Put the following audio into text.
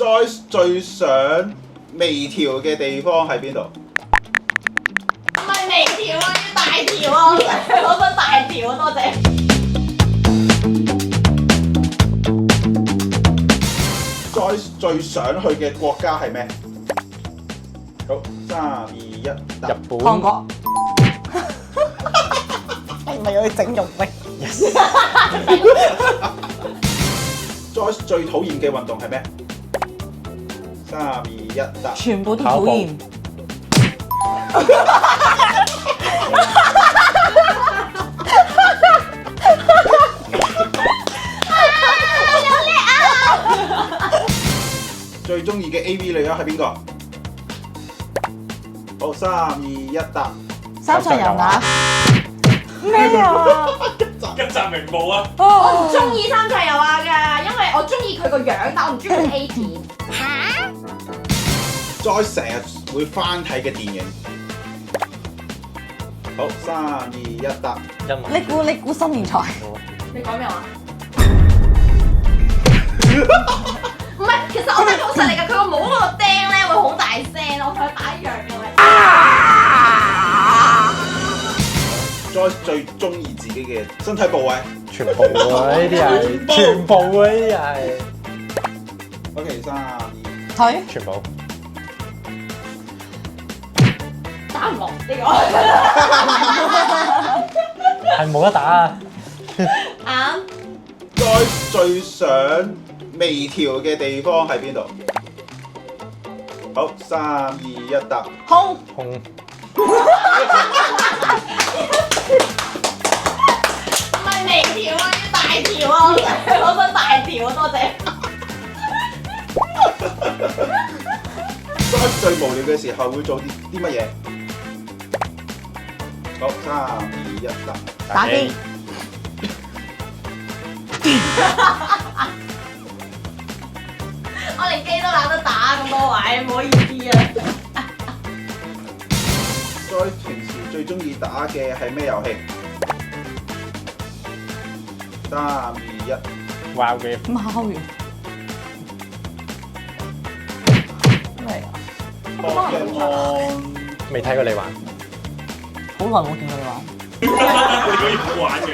Joyce 最想微調嘅地方喺邊度？唔係微調啊，要大調啊！我想大調啊，多謝。Joyce 最想去嘅國家係咩？好，3、2、1，答。日本。韓國。係咪要去整容咩 Joyce 最討厭嘅運動係咩？3、2、1，答。全部都討厭。最中意嘅 AV 女優係邊個？好，3、2、1，答。三上悠亞。咩啊？一集名模啊！我唔中意三上悠亞㗎，因為我中意佢個樣，但我唔中意佢 A 片。Joyce 成日會翻睇嘅電影。好，3、2、1，答。你估新年財？你講咩話？唔係，其實我真係好實力㗎，佢個帽嗰個釘咧會好大聲，我同佢打一樣嘅喂。Joyce 最中意自己嘅身體部位。全部啊！呢啲係全部啊！呢啲係 OK，3、2。腿。全部。打唔落呢個。係冇得打啊！眼。Joyce 最想微調嘅地方喺邊度？好，3、2、1，答。胸。胸。唔係微調啊，要大調啊！我想大調啊，多謝。Joyce 最無聊嘅時候會做啲乜嘢？好，3、2、1，答。打機。我連機都懶得打咁多位，唔好意思啊。Joyce 平時最中意打嘅係咩遊戲？3、2、1。WoW game。貓完。咩啊？Pokemon。未睇過你玩。好耐冇見過你玩。你可以唔玩㗎。